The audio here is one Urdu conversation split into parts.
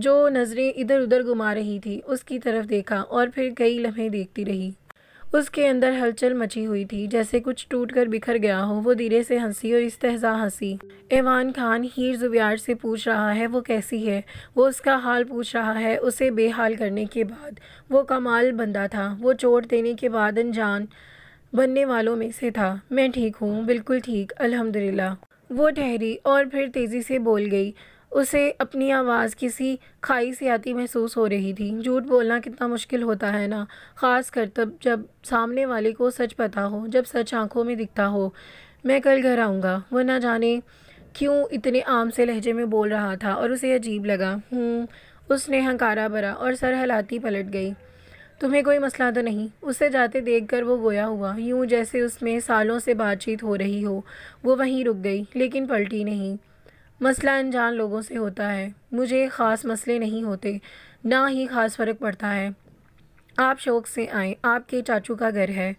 جو نظریں ادھر ادھر گھما رہی تھی اس کی طرف دیکھا اور پھر کئی لمحے دیکھتی رہی۔ اس کے اندر ہلچل مچی ہوئی تھی، جیسے کچھ ٹوٹ کر بکھر گیا ہو۔ وہ دھیرے سے ہنسی اور استہزا ہنسی۔ ایوان خان ہیر زبیار سے پوچھ رہا ہے وہ کیسی ہے، وہ اس کا حال پوچھ رہا ہے۔ اسے بے حال کرنے کے بعد وہ کمال بندہ تھا، وہ چوٹ دینے کے بعد انجان بننے والوں میں سے تھا۔ میں ٹھیک ہوں، بالکل ٹھیک، الحمدللہ۔ وہ ٹھہری اور پھر تیزی سے بول گئی۔ اسے اپنی آواز کسی کھائی سے آتی محسوس ہو رہی تھی۔ جھوٹ بولنا کتنا مشکل ہوتا ہے نا، خاص کر تب جب سامنے والے کو سچ پتہ ہو، جب سچ آنکھوں میں دکھتا ہو۔ میں کل گھر آؤں گا۔ وہ نہ جانے کیوں اتنے عام سے لہجے میں بول رہا تھا اور اسے عجیب لگا۔ اس نے ہنکارا بھرا اور سر ہلاتی پلٹ گئی۔ تمہیں کوئی مسئلہ تو نہیں؟ اسے جاتے دیکھ کر وہ گویا ہوا، یوں جیسے اس میں سالوں سے بات چیت ہو رہی ہو۔ وہ وہیں رک گئی، لیکن پلٹی نہیں۔ مسئلہ انجان لوگوں سے ہوتا ہے، مجھے خاص مسئلے نہیں ہوتے، نہ ہی خاص فرق پڑتا ہے۔ آپ شوق سے آئیں، آپ کے چاچو کا گھر ہے۔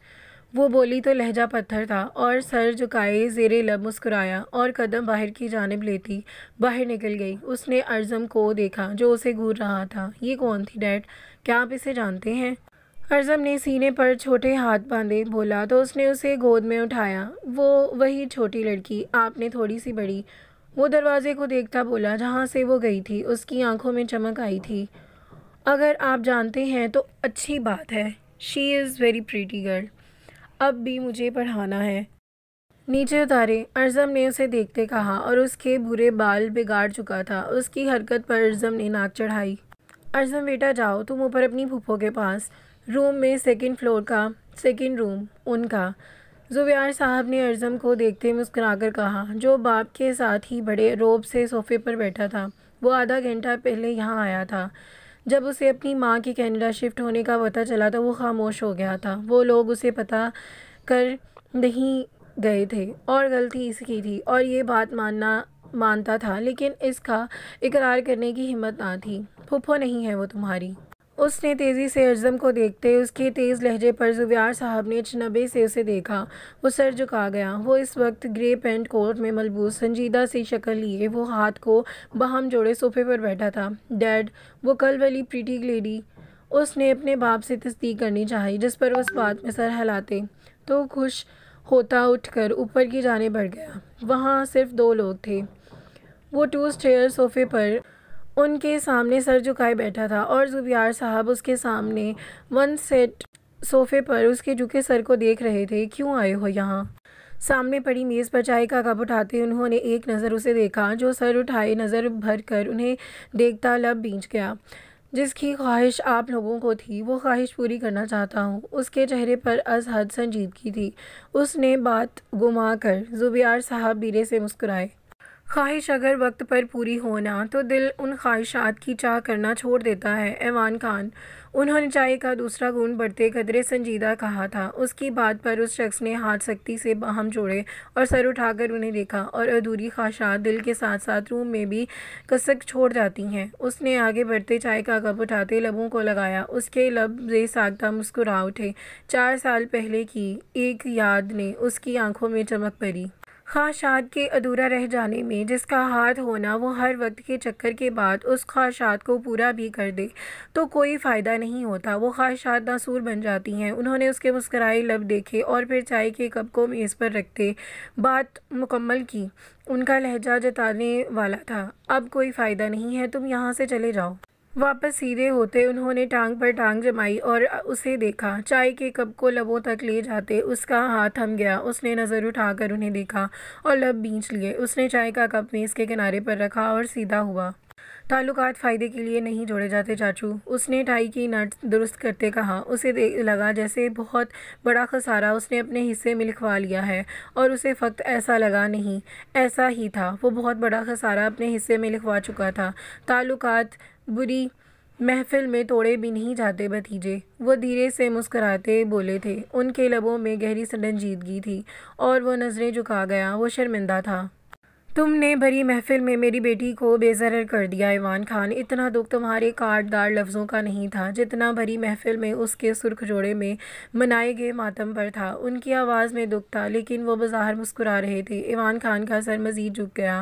وہ بولی تو لہجہ پتھر تھا اور سر جھکائے زیر لب مسکرایا اور قدم باہر کی جانب لیتی باہر نکل گئی۔ اس نے ارزم کو دیکھا جو اسے گھور رہا تھا۔ یہ کون تھی ڈیڈ؟ کیا آپ اسے جانتے ہیں؟ ارزم نے سینے پر چھوٹے ہاتھ باندھے بولا تو اس نے اسے گود میں اٹھایا۔ وہ وہی چھوٹی لڑکی، آپ نے تھوڑی سی بڑی۔ وہ دروازے کو دیکھتا بولا جہاں سے وہ گئی تھی۔ اس کی آنکھوں میں چمک آئی تھی۔ اگر آپ جانتے ہیں تو اچھی بات ہے۔ شی از ویری پریٹی گرل۔ اب بھی مجھے پڑھانا ہے۔ نیچے اتارے، ارزم نے اسے دیکھتے کہا اور اس کے برے بال بگاڑ چکا تھا۔ اس کی حرکت پر ارزم نے ناک چڑھائی۔ ارزم بیٹا جاؤ تم اوپر اپنی پھوپھو کے پاس، روم میں سیکنڈ فلور کا، سیکنڈ روم ان کا۔ زبیار صاحب نے ارزم کو دیکھتے مسکرا کر کہا، جو باپ کے ساتھ ہی بڑے روب سے صوفے پر بیٹھا تھا۔ وہ آدھا گھنٹہ پہلے یہاں آیا تھا۔ جب اسے اپنی ماں کے کینیڈا شفٹ ہونے کا پتہ چلا تو وہ خاموش ہو گیا تھا۔ وہ لوگ اسے پتہ کر نہیں گئے تھے اور غلطی اس کی تھی اور یہ بات مانتا تھا، لیکن اس کا اقرار کرنے کی ہمت نہ تھی۔ پھوپھو نہیں ہے وہ تمہاری؟ اس نے تیزی سے ارزم کو دیکھتے اس کے تیز لہجے پر زبیار صاحب نے اچنبے سے اسے دیکھا۔ وہ سر جھکا گیا۔ وہ اس وقت گرے پینٹ کوٹ میں ملبوس سنجیدہ سی شکل لیے وہ ہاتھ کو باہم جوڑے صوفے پر بیٹھا تھا۔ ڈیڈ، وہ کل والی پریٹی لیڈی؟ اس نے اپنے باپ سے تصدیق کرنی چاہی، جس پر وہ اس بات میں سر ہلاتے تو خوش ہوتا اٹھ کر اوپر کی جانب بڑھ گیا۔ وہاں صرف دو لوگ تھے۔ وہ 2 چیئر صوفے پر ان کے سامنے سر جھکائے بیٹھا تھا اور زبیار صاحب اس کے سامنے 1 سیٹ صوفے پر اس کے جھکے سر کو دیکھ رہے تھے۔ کیوں آئے ہو یہاں؟ سامنے پڑی میز پر چائے کا کپ اٹھاتے انہوں نے ایک نظر اسے دیکھا، جو سر اٹھائے نظر بھر کر انہیں دیکھتا لب بھیج گیا۔ جس کی خواہش آپ لوگوں کو تھی وہ خواہش پوری کرنا چاہتا ہوں۔ اس کے چہرے پر از حد سنجیدگی تھی۔ اس نے بات گما کر زبیار صاحب بیرے سے مسکرائے۔ خواہش اگر وقت پر پوری ہونا تو دل ان خواہشات کی چاہ کرنا چھوڑ دیتا ہے ایوان خان۔ انہوں نے چائے کا دوسرا گھونٹ بھرتے قدرے سنجیدہ کہا تھا۔ اس کی بات پر اس شخص نے ہاتھ سختی سے باہم جوڑے اور سر اٹھا کر انہیں دیکھا، اور ادھوری خواہشات دل کے ساتھ ساتھ روح میں بھی کسک چھوڑ جاتی ہیں۔ اس نے آگے بڑھتے چائے کا کپ اٹھاتے لبوں کو لگایا۔ اس کے لب بے ساختہ مسکرا اٹھے۔ 4 سال پہلے کی ایک یاد نے اس کی آنکھوں میں چمک بھری۔ خواہشات کے ادھورا رہ جانے میں جس کا ہاتھ ہونا وہ ہر وقت کے چکر کے بعد اس خواہشات کو پورا بھی کر دے تو کوئی فائدہ نہیں ہوتا، وہ خواہشات ناسور بن جاتی ہیں۔ انہوں نے اس کے مسکرائے لب دیکھے اور پھر چائے کے کپ کو میز پر رکھتے بات مکمل کی۔ ان کا لہجہ جتانے والا تھا۔ اب کوئی فائدہ نہیں ہے، تم یہاں سے چلے جاؤ۔ واپس سیدھے ہوتے انہوں نے ٹانگ پر ٹانگ جمائی اور اسے دیکھا، چائے کے کپ کو لبوں تک لے جاتے اس کا ہاتھ تھم گیا۔ اس نے نظر اٹھا کر انہیں دیکھا اور لب بھینچ لیے۔ اس نے چائے کا کپ میز کے کنارے پر رکھا اور سیدھا ہوا۔ تعلقات فائدے کے لیے نہیں جوڑے جاتے چاچو، اس نے ٹائی کی نٹ درست کرتے کہا۔ اسے لگا جیسے بہت بڑا خسارہ اس نے اپنے حصے میں لکھوا لیا ہے، اور اسے فقط ایسا لگا نہیں، ایسا ہی تھا، وہ بہت بڑا خسارہ اپنے حصے میں لکھوا چکا تھا۔ تعلقات بری محفل میں توڑے بھی نہیں جاتے بھتیجے، وہ دھیرے سے مسکراتے بولے تھے۔ ان کے لبوں میں گہری سنجیدگی تھی اور وہ نظریں جھکا گیا، وہ شرمندہ تھا۔ تم نے بھری محفل میں میری بیٹی کو بے ضرر کر دیا ایوان خان۔ اتنا دکھ تمہارے کاٹ دار لفظوں کا نہیں تھا جتنا بھری محفل میں اس کے سرخ جوڑے میں منائے گئے ماتم پر تھا۔ ان کی آواز میں دکھ تھا لیکن وہ بظاہر مسکرا رہے تھے۔ ایوان خان کا سر مزید جھک گیا۔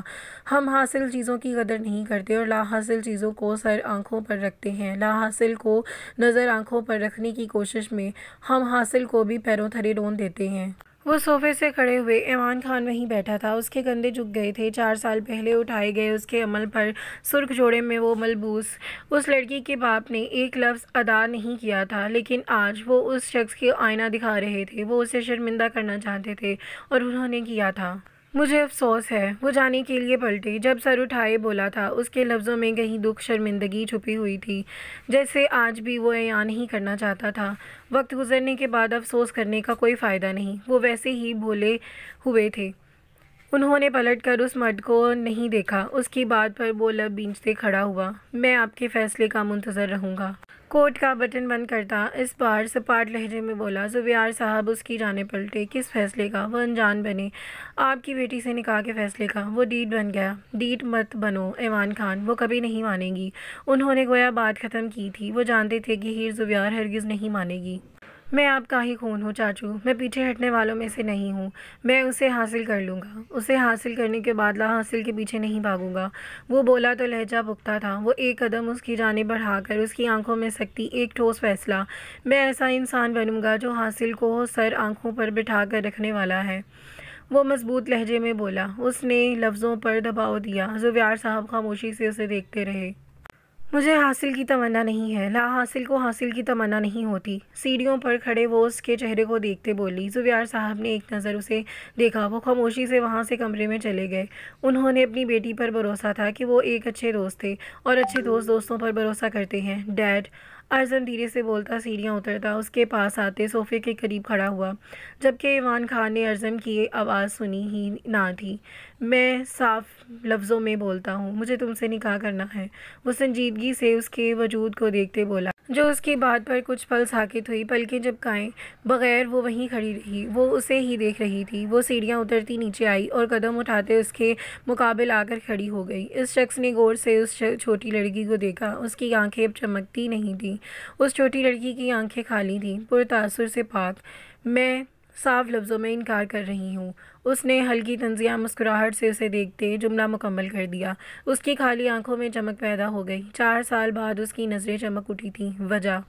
ہم حاصل چیزوں کی قدر نہیں کرتے اور لا حاصل چیزوں کو سر آنکھوں پر رکھتے ہیں۔ لا حاصل کو نظر آنکھوں پر رکھنے کی کوشش میں ہم حاصل کو بھی پیروں تلے ڈون دیتے ہیں۔ وہ صوفے سے کھڑے ہوئے۔ ایوان خان وہیں بیٹھا تھا۔ اس کے کندھے جھک گئے تھے۔ 4 سال پہلے اٹھائے گئے اس کے عمل پر سرخ جوڑے میں وہ ملبوس اس لڑکی کے باپ نے ایک لفظ ادا نہیں کیا تھا، لیکن آج وہ اس شخص کو آئینہ دکھا رہے تھے۔ وہ اسے شرمندہ کرنا چاہتے تھے اور انہوں نے کیا تھا۔ مجھے افسوس ہے۔ وہ جانے کے لیے پلٹے۔ جب سر اٹھائے بولا تھا، اس کے لفظوں میں کہیں دکھ، شرمندگی چھپی ہوئی تھی، جیسے آج بھی وہ عیاں نہیں کرنا چاہتا تھا۔ وقت گزرنے کے بعد افسوس کرنے کا کوئی فائدہ نہیں۔ وہ ویسے ہی بھولے ہوئے تھے۔ انہوں نے پلٹ کر اس مرد کو نہیں دیکھا۔ اس کی بات پر وہ لب بھینچتے کھڑا ہوا۔ میں آپ کے فیصلے کا منتظر رہوں گا۔ کوٹ کا بٹن بند کرتا اس بار سپاٹ لہجے میں بولا۔ زبیار صاحب اس کی جانب پلٹے۔ کس فیصلے کا؟ وہ انجان بنے۔ آپ کی بیٹی سے نکاح کے فیصلے کا۔ وہ ڈیٹ بن گیا۔ ڈیٹ مت بنو ایوان خان، وہ کبھی نہیں مانے گی۔ انہوں نے گویا بات ختم کی تھی۔ وہ جانتے تھے کہ ہیر زبیار ہرگز نہیں مانے گی۔ میں آپ کا ہی خون ہوں چاچو۔ میں پیچھے ہٹنے والوں میں سے نہیں ہوں۔ میں اسے حاصل کر لوں گا۔ اسے حاصل کرنے کے بعد لا حاصل کے پیچھے نہیں بھاگوں گا۔ وہ بولا تو لہجہ پختہ تھا۔ وہ ایک قدم اس کی جانب بڑھا کر اس کی آنکھوں میں سکتی ایک ٹھوس فیصلہ۔ میں ایسا انسان بنوں گا جو حاصل کو سر آنکھوں پر بٹھا کر رکھنے والا ہے۔ وہ مضبوط لہجے میں بولا۔ اس نے لفظوں پر دباؤ دیا۔ زبیار صاحب خاموشی سے اسے دیکھتے رہے۔ مجھے حاصل کی تمنا نہیں ہے۔ لا حاصل کو حاصل کی تمنا نہیں ہوتی۔ سیڑھیوں پر کھڑے وہ اس کے چہرے کو دیکھتے بولی۔ زبیار صاحب نے ایک نظر اسے دیکھا۔ وہ خاموشی سے وہاں سے کمرے میں چلے گئے۔ انہوں نے اپنی بیٹی پر بھروسہ تھا کہ وہ ایک اچھے دوست تھے اور اچھے دوست دوستوں پر بھروسہ کرتے ہیں۔ ڈیڈ، ارزم دھیرے سے بولتا سیڑھیاں اترتا اس کے پاس آتے صوفے کے قریب کھڑا ہوا، جبکہ ایوان خان نے ارزم کی آواز سنی ہی نہ تھی۔ میں صاف لفظوں میں بولتا ہوں، مجھے تم سے نکاح کرنا ہے۔ وہ سنجیدگی سے اس کے وجود کو دیکھتے بولا، جو اس کی بات پر کچھ پل ساکت ہوئی۔ پلکیں جھپکائے بغیر وہ وہیں کھڑی رہی۔ وہ اسے ہی دیکھ رہی تھی۔ وہ سیڑھیاں اترتی نیچے آئی اور قدم اٹھاتے اس کے مقابل آ کر کھڑی ہو گئی۔ اس شخص نے غور سے اس چھوٹی لڑکی کو دیکھا۔ اس کی آنکھیں اب چمکتی نہیں تھیں۔ اس چھوٹی لڑکی کی آنکھیں خالی تھیں، پرتاثر سے پاک۔ میں صاف لفظوں میں انکار کر رہی ہوں۔ اس نے ہلکی طنزیہ مسکراہٹ سے اسے دیکھتے جملہ مکمل کر دیا۔ اس کی خالی آنکھوں میں چمک پیدا ہو گئی۔ 4 سال بعد اس کی نظریں چمک اٹھی تھیں۔ وجہ؟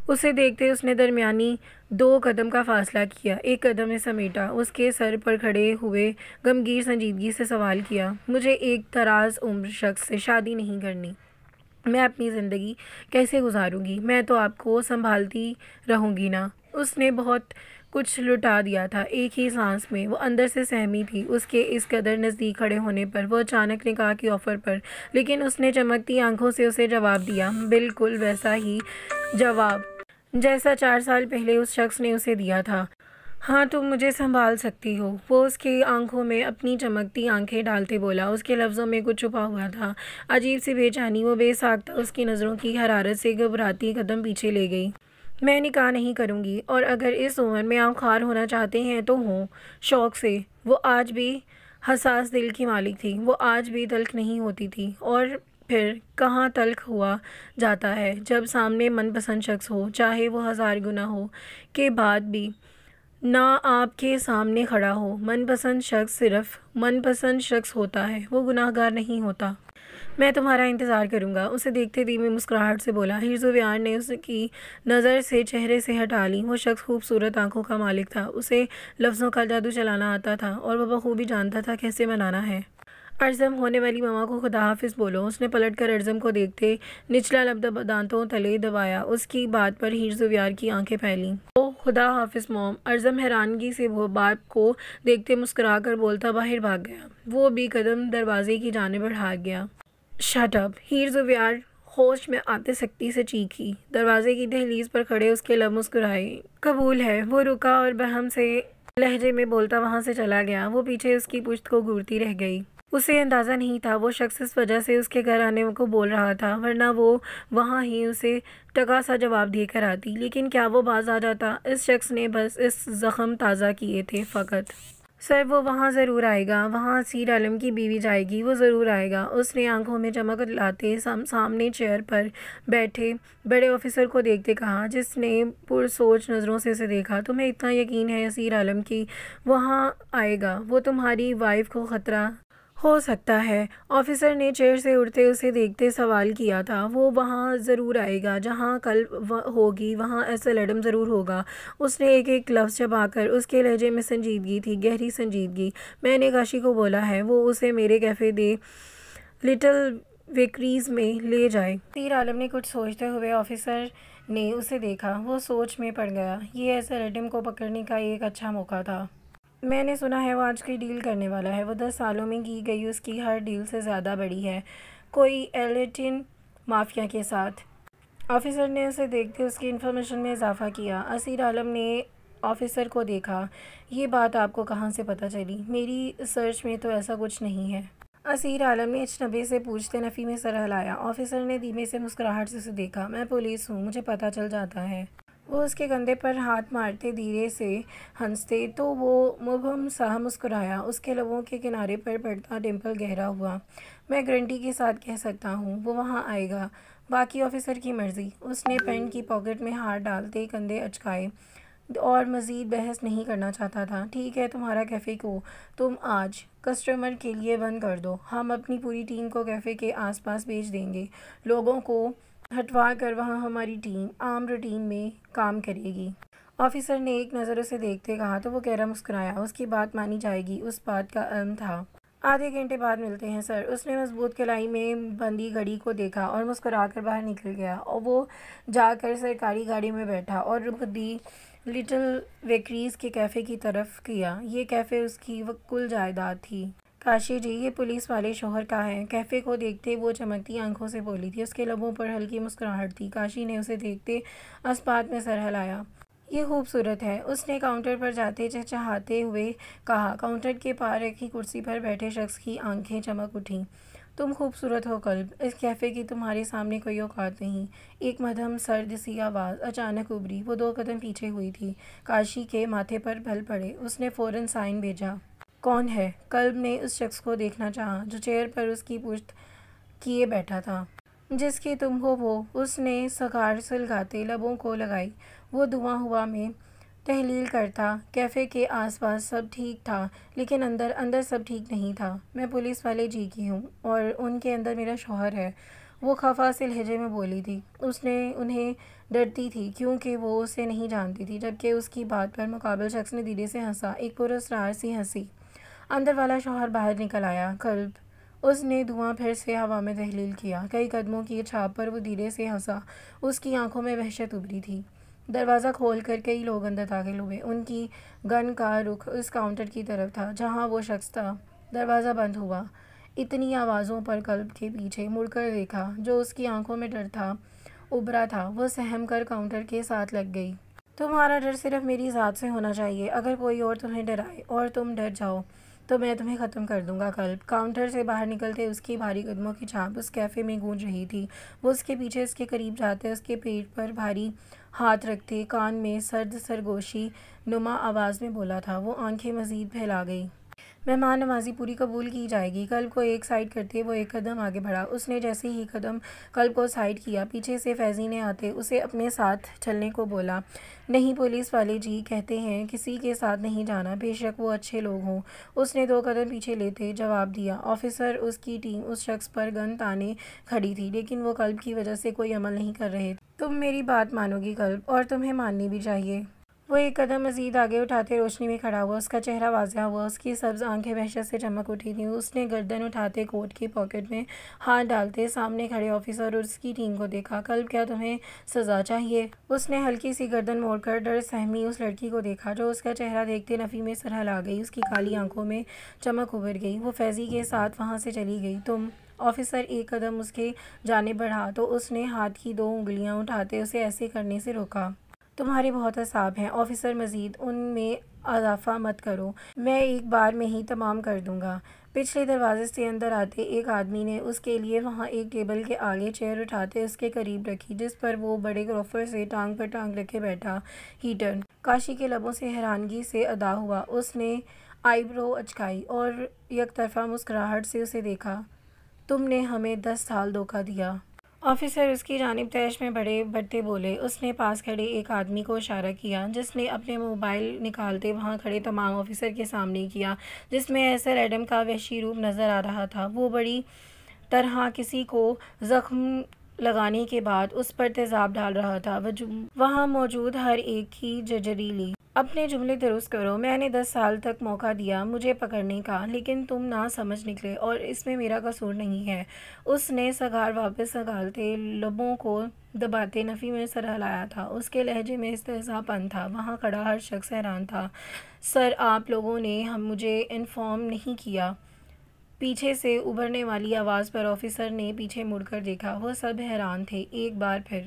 اسے دیکھتے اس نے درمیانی 2 قدم کا فاصلہ کیا، ایک قدم میں سمیٹا، اس کے سر پر کھڑے ہوئے غمگین سنجیدگی سے سوال کیا، مجھے ایک دراز عمر شخص سے شادی نہیں کرنی۔ میں اپنی زندگی کیسے گزاروں گی؟ میں تو آپ کو سنبھالتی رہوں گی نا۔ اس نے بہت کچھ لٹا دیا تھا ایک ہی سانس میں۔ وہ اندر سے سہمی تھی اس کے اس قدر نزدیک کھڑے ہونے پر، وہ اچانک نکاح کے آفر پر، لیکن اس نے چمکتی آنکھوں سے اسے جواب دیا، بالکل ویسا ہی جواب جیسا 4 سال پہلے اس شخص نے اسے دیا تھا۔ ہاں، تم مجھے سنبھال سکتی ہو۔ وہ اس کی آنکھوں میں اپنی چمکتی آنکھیں ڈالتے بولا۔ اس کے لفظوں میں کچھ چھپا ہوا تھا، عجیب سی بے چینی۔ وہ بے ساختہ اس کی نظروں کی حرارت سے گھبراتی قدم پیچھے لے گئی۔ میں نکاح نہیں کروں گی، اور اگر اس عمر میں آپ خوار ہونا چاہتے ہیں تو ہوں، شوق سے۔ وہ آج بھی حساس دل کی مالک تھی۔ وہ آج بھی تلخ نہیں ہوتی تھی، اور پھر کہاں تلخ ہوا جاتا ہے جب سامنے من پسند شخص ہو، چاہے وہ 1000 گناہ ہو کے بعد بھی نہ آپ کے سامنے کھڑا ہو۔ من پسند شخص صرف من پسند شخص ہوتا ہے، وہ گناہ گار نہیں ہوتا۔ میں تمہارا انتظار کروں گا، اسے دیکھتے دھیمی مسکراہٹ سے بولا۔ ہیر زبیار نے اس کی نظر سے چہرے سے ہٹا لی۔ وہ شخص خوبصورت آنکھوں کا مالک تھا، اسے لفظوں کا جادو چلانا آتا تھا، اور وہ بخوبی جانتا تھا کیسے منانا ہے۔ ارزم، ہونے والی ماما کو خدا حافظ بولو۔ اس نے پلٹ کر ارزم کو دیکھتے نچلا لب دانتوں تلے دبایا۔ اس کی بات پر ہیر زبیار کی آنکھیں پھیلیں۔ او خدا حافظ موم۔ ارزم حیرانگی سے وہ باپ کو دیکھتے مسکرا کر بولتا باہر بھاگ گیا۔ وہ بھی قدم دروازے کی جانب بڑھا گیا۔ Shut up! ہیر زبیار ہوش میں آتے سختی سے چیخی۔ دروازے کی دہلیز پر کھڑے اس کے لب مسکرائے۔ قبول ہے۔ وہ رکا اور بہم سے لہجے میں بولتا وہاں سے چلا گیا۔ وہ پیچھے اس کی پشت کو گھورتی رہ گئی۔ اسے اندازہ نہیں تھا وہ شخص اس وجہ سے اس کے گھر آنے کو بول رہا تھا، ورنہ وہ وہاں ہی اسے ٹکا سا جواب دے کر آتی۔ لیکن کیا وہ باز آ جاتا؟ اس شخص نے بس اس زخم تازہ کیے تھے فقط۔ سر وہ وہاں ضرور آئے گا، وہاں اسیر عالم کی بیوی جائے گی، وہ ضرور آئے گا۔ اس نے آنکھوں میں چمک لاتے سامنے چیئر پر بیٹھے بڑے آفیسر کو دیکھتے کہا، جس نے پرسوچ نظروں سے اسے دیکھا۔ تمہیں اتنا یقین ہے اسیر عالم کی وہاں آئے گا؟ وہ تمہاری وائف کو خطرہ ہو سکتا ہے۔ آفیسر نے چیئر سے اٹھتے اسے دیکھتے سوال کیا تھا۔ وہ وہاں ضرور آئے گا جہاں قلب ہوگی، وہاں ایسل ایڈم ضرور ہوگا۔ اس نے ایک ایک لفظ چبا کر، اس کے لہجے میں سنجیدگی تھی، گہری سنجیدگی۔ میں نے کاشی کو بولا ہے وہ اسے میرے کیفے دے لٹل ویکریز میں لے جائے۔ اسیر عالم نے کچھ سوچتے ہوئے آفیسر نے اسے دیکھا۔ وہ سوچ میں پڑ گیا۔ یہ ایسل ایڈم کو پکڑنے کا ایک اچھا موقع تھا۔ میں نے سنا ہے وہ آج کی ڈیل کرنے والا ہے۔ وہ 10 سالوں میں کی گئی اس کی ہر ڈیل سے زیادہ بڑی ہے، کوئی ایلیٹن مافیا کے ساتھ۔ آفیسر نے اسے دیکھتے اس کی انفارمیشن میں اضافہ کیا۔ اسیر عالم نے آفیسر کو دیکھا۔ یہ بات آپ کو کہاں سے پتہ چلی؟ میری سرچ میں تو ایسا کچھ نہیں ہے۔ اسیر عالم نے اجنبی سے پوچھتے نفی میں سر ہلایا۔ آفیسر نے دھیمے سے مسکراہٹ سے اسے دیکھا۔ میں پولیس ہوں، مجھے پتہ چل جاتا ہے۔ وہ اس کے کندھے پر ہاتھ مارتے دھیرے سے ہنستے تو وہ مبہم سا مسکرایا۔ اس کے لبوں کے کنارے پر پڑتا ڈمپل گہرا ہوا۔ میں گارنٹی کے ساتھ کہہ سکتا ہوں وہ وہاں آئے گا، باقی آفیسر کی مرضی۔ اس نے پینٹ کی پاکٹ میں ہاتھ ڈالتے کندھے اچکائے اور مزید بحث نہیں کرنا چاہتا تھا۔ ٹھیک ہے، تمہارا کیفے کو تم آج کسٹمر کے لیے بند کر دو۔ ہم اپنی پوری ٹیم کو کیفے کے آس پاس بھیج دیں گے۔ لوگوں کو ہٹوا کر وہاں ہماری ٹیم عام روٹین میں کام کرے گی۔ آفیسر نے ایک نظر اسے دیکھتے کہا تو وہ گہرا مسکرایا۔ اس کی بات مانی جائے گی، اس بات کا علم تھا۔ آدھے گھنٹے بعد ملتے ہیں سر۔ اس نے مضبوط کلائی میں بندھی گھڑی کو دیکھا اور مسکرا کر باہر نکل گیا۔ اور وہ جا کر سرکاری گاڑی میں بیٹھا اور رخ دی لٹل ویکریز کے کیفے کی طرف کیا۔ یہ کیفے اس کی کل جائیداد تھی۔ کاشی جی، یہ پولیس والے شوہر کا ہے؟ کیفے کو دیکھتے وہ چمکتی آنکھوں سے بولی تھی۔ اس کے لبوں پر ہلکی مسکراہٹ تھی۔ کاشی نے اسے دیکھتے اسپات میں سر ہلایا۔ یہ خوبصورت ہے، اس نے کاؤنٹر پر جاتے چہچہاتے ہوئے کہا۔ کاؤنٹر کے پار رکھی کرسی پر بیٹھے شخص کی آنکھیں چمک اٹھیں۔ تم خوبصورت ہو قلب، اس کیفے کی تمہارے سامنے کوئی اوقات نہیں۔ ایک مدھم سرد سی آواز اچانک ابھری۔ وہ 2 قدم پیچھے ہوئی تھی۔ کاشی کے ماتھے پر بل پڑے۔ اس نے فوراً سائن بھیجا۔ کون ہے؟ قلب نے اس شخص کو دیکھنا چاہا جو چیئر پر اس کی پشت کیے بیٹھا تھا۔ جس کی تم ہو وہ؟ اس نے سگار سلگاتے لبوں کو لگائی۔ وہ دھواں ہوا میں تحلیل کرتا۔ کیفے کے آس پاس سب ٹھیک تھا لیکن اندر سب ٹھیک نہیں تھا۔ میں پولیس والے جی کی ہوں اور ان کے اندر میرا شوہر ہے، وہ خفا سے لہجے میں بولی تھی۔ اس نے انہیں ڈرتی تھی کیونکہ وہ اسے نہیں جانتی تھی، جبکہ اس کی بات پر مقابل شخص نے دھیرے سے ہنسا، ایک پراسرار سی ہنسی۔ اندر والا شوہر باہر نکل آیا۔ قلب، اس نے دھواں پھر سے ہوا میں تحلیل کیا۔ کئی قدموں کی چھاپ پر وہ دھیرے سے ہنسا۔ اس کی آنکھوں میں وحشت ابھری تھی۔ دروازہ کھول کر کئی لوگ اندر داخل ہوئے۔ ان کی گن کا رخ اس کاؤنٹر کی طرف تھا جہاں وہ شخص تھا۔ دروازہ بند ہوا۔ اتنی آوازوں پر قلب کے پیچھے مڑ کر دیکھا۔ جو اس کی آنکھوں میں ڈر تھا ابھرا تھا، وہ سہم کر کاؤنٹر کے ساتھ لگ گئی۔ تمہارا ڈر صرف میری ذات سے ہونا چاہیے۔ اگر کوئی اور تمہیں ڈرائے اور تم ڈر جاؤ تو میں تمہیں ختم کر دوں گا۔ قلب، کاؤنٹر سے باہر نکلتے اس کی بھاری قدموں کی چھاپ اس کیفے میں گونج رہی تھی۔ وہ اس کے پیچھے اس کے قریب جاتے، اس کے پیٹ پر بھاری ہاتھ رکھتے کان میں سرد سرگوشی نما آواز میں بولا تھا۔ وہ آنکھیں مزید پھیلا گئی۔ مہمان نوازی پوری قبول کی جائے گی۔ قلب کو ایک سائیڈ کرتے وہ ایک قدم آگے بڑھا۔ اس نے جیسے ہی قدم قلب کو سائیڈ کیا، پیچھے سے فیضی نے آتے اسے اپنے ساتھ چلنے کو بولا۔ نہیں، پولیس والے جی کہتے ہیں کسی کے ساتھ نہیں جانا، بے شک وہ اچھے لوگ ہوں۔ اس نے 2 قدم پیچھے لیتے جواب دیا۔ آفیسر اس کی ٹیم اس شخص پر گن تانے کھڑی تھی لیکن وہ قلب کی وجہ سے کوئی عمل نہیں کر رہے تھے۔ تم میری بات مانو گی قلب، اور تمہیں ماننی بھی چاہیے۔ وہ ایک قدم مزید آگے اٹھاتے روشنی میں کھڑا ہوا۔ اس کا چہرہ واضح ہوا، اس کی سبز آنکھیں وحشت سے چمک اٹھی تھیں۔ اس نے گردن اٹھاتے کوٹ کی پاکٹ میں ہاتھ ڈالتے سامنے کھڑے آفیسر اور اس کی ٹیم کو دیکھا۔ قلب، کیا تمہیں سزا چاہیے؟ اس نے ہلکی سی گردن موڑ کر ڈر سہمی اس لڑکی کو دیکھا جو اس کا چہرہ دیکھتے نفی میں سر ہلا گئی۔ اس کی کالی آنکھوں میں چمک ابھر گئی۔ وہ فیضی کے ساتھ وہاں سے چلی گئی۔ تم؟ آفیسر ایک قدم اس کی جانب بڑھا تو اس نے ہاتھ کی 2 انگلیاں اٹھاتے اسے ایسے کرنے سے روکا۔ تمہارے بہت اعصاب ہیں آفیسر، مزید ان میں اضافہ مت کرو، میں ایک بار میں ہی تمام کر دوں گا۔ پچھلے دروازے سے اندر آتے ایک آدمی نے اس کے لیے وہاں ایک ٹیبل کے آگے چیئر اٹھاتے اس کے قریب رکھی جس پر وہ بڑے گروفر سے ٹانگ پر ٹانگ رکھے بیٹھا۔ ہیٹر، کاشی کے لبوں سے حیرانگی سے ادا ہوا۔ اس نے آئی برو اچکائی اور یک طرفہ مسکراہٹ سے اسے دیکھا۔ تم نے ہمیں 10 سال دھوکہ دیا۔ آفیسر اس کی جانب تیش میں بڑھتے بولے۔ اس نے پاس کھڑے ایک آدمی کو اشارہ کیا جس نے اپنے موبائل نکالتے وہاں کھڑے تمام آفیسر کے سامنے کیا، جس میں ایسر ایڈم کا وحشی روپ نظر آ رہا تھا۔ وہ بڑی طرح کسی کو زخم لگانے کے بعد اس پر تیزاب ڈال رہا تھا۔ وہاں موجود ہر ایک کی جھرجھری لی۔ اپنے جملے درست کرو۔ میں نے 10 سال تک موقع دیا مجھے پکڑنے کا، لیکن تم نہ سمجھ نکلے اور اس میں میرا قصور نہیں ہے۔ اس نے سگار واپس نکالتے لبوں کو دباتے نفی میں سر ہلایا تھا۔ اس کے لہجے میں استہزاء پن تھا۔ وہاں کھڑا ہر شخص حیران تھا۔ سر، آپ لوگوں نے مجھے انفارم نہیں کیا۔ پیچھے سے ابھرنے والی آواز پر آفیسر نے پیچھے مڑ کر دیکھا۔ وہ سب حیران تھے۔ ایک بار پھر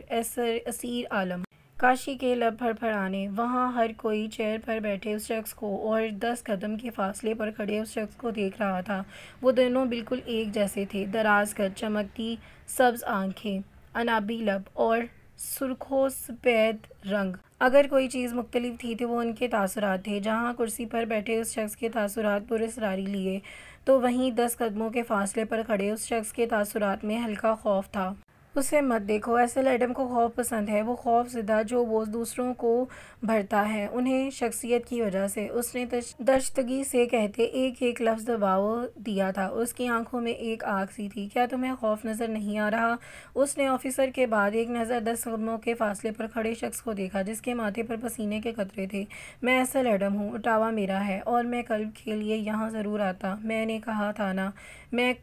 اسیر عالم، کاشی کے لب پھڑپھڑانے۔ وہاں ہر کوئی چیئر پر بیٹھے اس شخص کو اور 10 قدم کے فاصلے پر کھڑے اس شخص کو دیکھ رہا تھا۔ وہ دونوں بالکل ایک جیسے تھے۔ دراز قد، چمکتی سبز آنکھیں، عنابی لب اور سرخ و سفید رنگ۔ اگر کوئی چیز مختلف تھی تو وہ ان کے تاثرات تھے۔ جہاں کرسی پر بیٹھے اس شخص کے تاثرات پراسراری لیے تو وہیں 10 قدموں کے فاصلے پر کھڑے اس شخص کے تاثرات میں ہلکا خوف تھا۔ اسے مت دیکھو۔ ایسل ایڈم کو خوف پسند ہے، وہ خوف زدہ جو وہ دوسروں کو بھرتا ہے انہیں شخصیت کی وجہ سے۔ اس نے درشتگی سے کہتے ایک لفظ دباؤ دیا تھا۔ اس کی آنکھوں میں ایک آگ سی تھی۔ کیا تمہیں خوف نظر نہیں آ رہا؟ اس نے آفیسر کے بعد ایک نظر 10 قدموں کے فاصلے پر کھڑے شخص کو دیکھا جس کے ماتھے پر پسینے کے قطرے تھے۔ میں ایسل ایڈم ہوں، اٹاوا میرا ہے اور میں کلب کے لیے یہاں ضرور آتا۔ میں نے کہا تھا نا، میں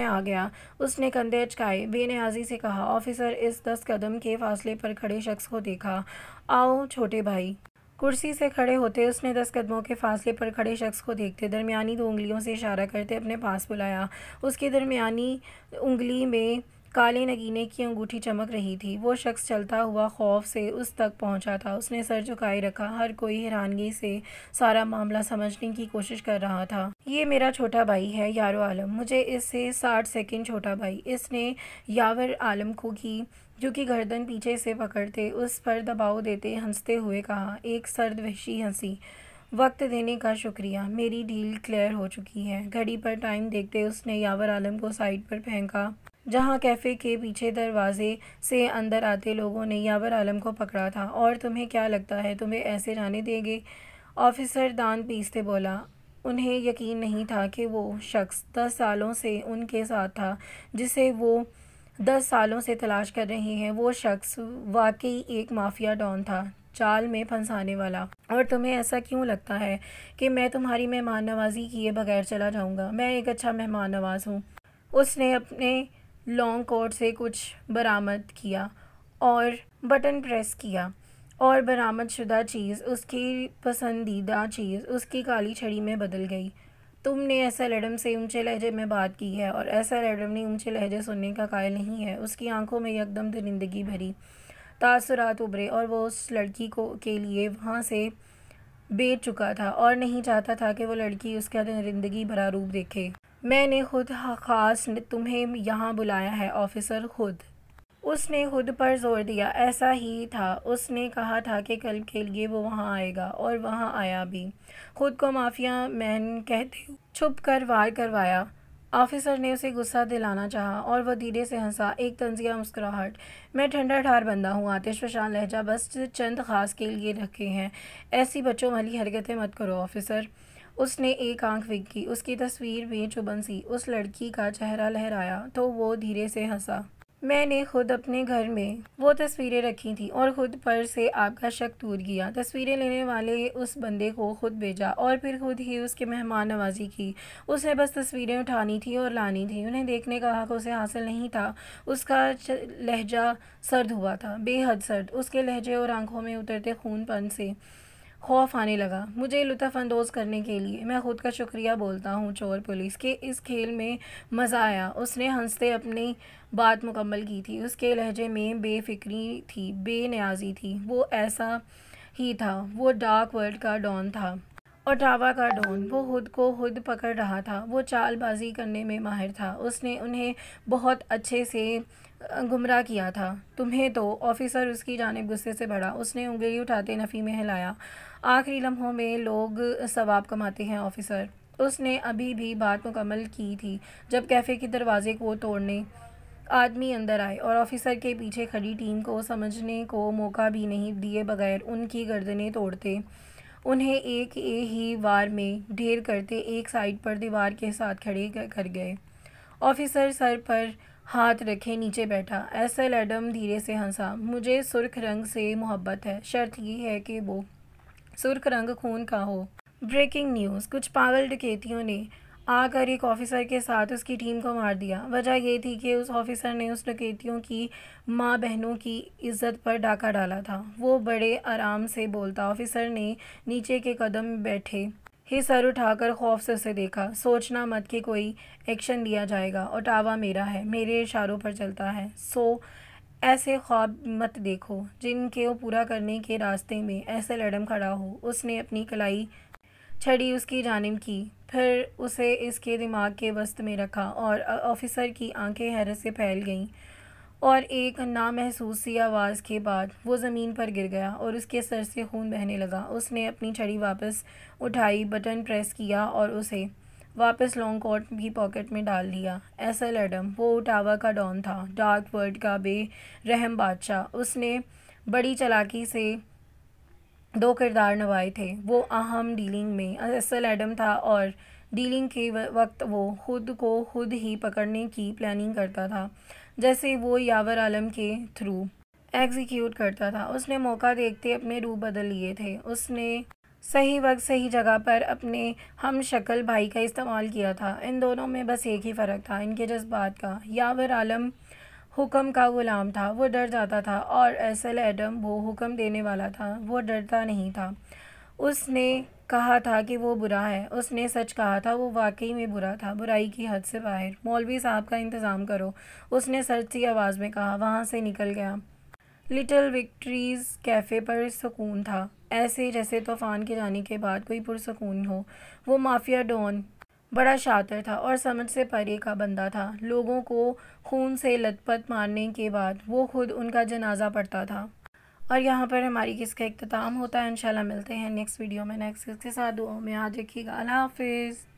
آ گیا۔ اس نے کندھے اچکائے، بے نیازی سے کہا۔ آفیسر اس 10 قدم کے فاصلے پر کھڑے شخص کو دیکھا۔ آؤ چھوٹے بھائی۔ کرسی سے کھڑے ہوتے اس نے 10 قدموں کے فاصلے پر کھڑے شخص کو دیکھتے درمیانی 2 انگلیوں سے اشارہ کرتے اپنے پاس بلایا۔ اس کی درمیانی انگلی میں کالے نگینے کی انگوٹھی چمک رہی تھی۔ وہ شخص چلتا ہوا خوف سے اس تک پہنچا تھا۔ اس نے سر جھکائے رکھا۔ ہر کوئی حیرانگی سے سارا معاملہ سمجھنے کی کوشش کر رہا تھا۔ یہ میرا چھوٹا بھائی ہے یارو عالم، مجھے اس سے 60 سیکنڈ چھوٹا بھائی۔ اس نے یاور عالم کو کی جو کہ گردن پیچھے سے پکڑتے اس پر دباؤ دیتے ہنستے ہوئے کہا، ایک سرد وحشی ہنسی۔ وقت دینے کا شکریہ، میری ڈیل کلیئر ہو چکی ہے۔ گھڑی پر ٹائم دیکھتے اس نے یاور عالم کو سائڈ پر پھینکا جہاں کیفے کے پیچھے دروازے سے اندر آتے لوگوں نے یاور عالم کو پکڑا تھا۔ اور تمہیں کیا لگتا ہے تمہیں ایسے جانے دیں گے؟ آفیسر دانت پیستے بولا۔ انہیں یقین نہیں تھا کہ وہ شخص 10 سالوں سے ان کے ساتھ تھا جسے وہ 10 سالوں سے تلاش کر رہے ہیں۔ وہ شخص واقعی ایک مافیا ڈان تھا، چال میں پھنسانے والا۔ اور تمہیں ایسا کیوں لگتا ہے کہ میں تمہاری مہمان نوازی کیے بغیر چلا جاؤں گا؟ میں ایک اچھا مہمان نواز ہوں۔ اس نے اپنے لانگ کوٹ سے کچھ برآمد کیا اور بٹن پریس کیا، اور برآمد شدہ چیز، اس کی پسندیدہ چیز، اس کی کالی چھڑی میں بدل گئی۔ تم نے ایسل ایڈم سے اونچے لہجے میں بات کی ہے اور ایسل ایڈم نے اونچے لہجے سننے کا قائل نہیں ہے۔ اس کی آنکھوں میں یکدم درندگی بھری تاثرات ابھرے اور وہ اس لڑکی کے لیے وہاں سے بیٹھ چکا تھا اور نہیں چاہتا تھا کہ وہ لڑکی اس کا درندگی بھرا روپ دیکھے۔ میں نے خود خاص تمہیں یہاں بلایا ہے آفیسر، خود۔ اس نے خود پر زور دیا۔ ایسا ہی تھا، اس نے کہا تھا کہ کلب کے لیے وہ وہاں آئے گا اور وہاں آیا بھی۔ خود کو مافیا مین کہتے چھپ کر وار کروایا۔ آفیسر نے اسے غصہ دلانا چاہا اور وہ دھیرے سے ہنسا، ایک طنزیہ مسکراہٹ۔ میں ٹھنڈا ٹھار بندہ ہوں، آتش فشاں لہجہ بس چند خاص کے لیے رکھے ہیں۔ ایسی بچوں والی حرکتیں مت کرو آفیسر۔ اس نے ایک آنکھ ونک کی۔ اس کی تصویر میں چبھن سی اس لڑکی کا چہرہ لہرایا تو وہ دھیرے سے ہنسا۔ میں نے خود اپنے گھر میں وہ تصویریں رکھی تھیں اور خود پر سے آپ کا شک دور کیا، تصویریں لینے والے اس بندے کو خود بھیجا اور پھر خود ہی اس کے مہمان نوازی کی۔ اس نے بس تصویریں اٹھانی تھیں اور لانی تھیں، انہیں دیکھنے کا حق اسے حاصل نہیں تھا۔ اس کا لہجہ سرد ہوا تھا، بے حد سرد۔ اس کے لہجے اور آنکھوں میں اترتے خون پن سے خوف آنے لگا۔ مجھے لطف اندوز کرنے کے لیے میں خود کا شکریہ بولتا ہوں چور پولیس کے اس کھیل میں مزہ آیا۔ اس نے ہنستے اپنی بات مکمل کی تھی۔ اس کے لہجے میں بے فکری تھی، بے نیازی تھی۔ وہ ایسا ہی تھا، وہ ڈارک ورلڈ کا ڈان تھا، اوٹاوا کا ڈان۔ وہ خود کو خود پکڑ رہا تھا، وہ چال بازی کرنے میں ماہر تھا۔ اس نے انہیں بہت اچھے سے گمراہ کیا تھا تمہیں تو۔ آفیسر اس کی جانب غصے سے بڑھا۔ اس نے انگلی اٹھاتے نفی میں ہلایا۔ آخری لمحوں میں لوگ ثواب کماتے ہیں آفیسر۔ اس نے ابھی بھی بات مکمل کی تھی جب کیفے کے دروازے کو توڑنے آدمی اندر آئے اور آفیسر کے پیچھے کھڑی ٹیم کو سمجھنے کو موقع بھی نہیں دیے بغیر ان کی گردنیں توڑتے انہیں ایک ہی وار میں ڈھیر کرتے ایک سائیڈ پر دیوار کے ساتھ کھڑے کر گئے۔ آفیسر سر پر ہاتھ رکھے نیچے بیٹھا۔ ایسل ایڈم دھیرے سے ہنسا۔ مجھے سرخ رنگ سے محبت ہے، شرط یہ ہے کہ وہ سرخ رنگ خون کا ہو۔ بریکنگ نیوز: کچھ پاگل ڈکیتوں نے آ کر ایک آفیسر کے ساتھ اس کی ٹیم کو مار دیا۔ وجہ یہ تھی کہ اس آفیسر نے اس ڈکیتوں کی ماں بہنوں کی عزت پر ڈاکہ ڈالا تھا۔ وہ بڑے آرام سے بولتا۔ آفیسر نے نیچے کے قدم میں بیٹھے ہی سر اٹھا کر خوف سے اسے دیکھا۔ سوچنا مت کہ کوئی ایکشن لیا جائے گا۔ اوٹاوا میرا ہے، میرے اشاروں پر چلتا ہے۔ ایسے خواب مت دیکھو جن کو پورا کرنے کے راستے میں ایسل ایڈم کھڑا ہو۔ اس نے اپنی کلائی چھڑی اس کی جانب کی، پھر اسے اس کے دماغ کے وسط میں رکھا اور آفیسر کی آنکھیں حیرت سے پھیل گئیں اور ایک نامحسوس سی آواز کے بعد وہ زمین پر گر گیا اور اس کے سر سے خون بہنے لگا۔ اس نے اپنی چھڑی واپس اٹھائی، بٹن پریس کیا اور اسے واپس لانگ کوٹ کی پاکٹ میں ڈال دیا۔ ایسل ایڈم، وہ اوٹاوا کا ڈان تھا، ڈارک ورلڈ کا بے رحم بادشاہ۔ اس نے بڑی چالاکی سے دو کردار نبھائے تھے۔ وہ اہم ڈیلنگ میں ایسل ایڈم تھا اور ڈیلنگ کے وقت وہ خود کو خود ہی پکڑنے کی پلاننگ کرتا تھا، جیسے وہ یاور عالم کے تھرو ایگزیکیوٹ کرتا تھا۔ اس نے موقع دیکھتے اپنے روپ بدل لیے تھے۔ اس نے صحیح وقت صحیح جگہ پر اپنے ہم شکل بھائی کا استعمال کیا تھا۔ ان دونوں میں بس ایک ہی فرق تھا، ان کے جذبات کا۔ یاور عالم حکم کا غلام تھا، وہ ڈر جاتا تھا، اور ایسل ایڈم وہ حکم دینے والا تھا، وہ ڈرتا نہیں تھا۔ اس نے کہا تھا کہ وہ برا ہے، اس نے سچ کہا تھا، وہ واقعی میں برا تھا، برائی کی حد سے باہر۔ مولوی صاحب کا انتظام کرو، اس نے سرد سی آواز میں کہا۔ وہاں سے نکل گیا۔ لٹل وکٹریز کیفے پر سکون تھا، ایسے جیسے طوفان کے جانے کے بعد کوئی پرسکون ہو۔ وہ مافیا ڈان بڑا شاطر تھا اور سمجھ سے پرے کا بندہ تھا۔ لوگوں کو خون سے لت پت مارنے کے بعد وہ خود ان کا جنازہ پڑھتا تھا۔ اور یہاں پر ہماری قصے کا اختتام ہوتا ہے۔ انشاءاللہ ملتے ہیں نیکسٹ ویڈیو میں نیکسٹ قصے کے ساتھ۔ دعاؤں میں یاد رکھیے گا۔ اللہ حافظ۔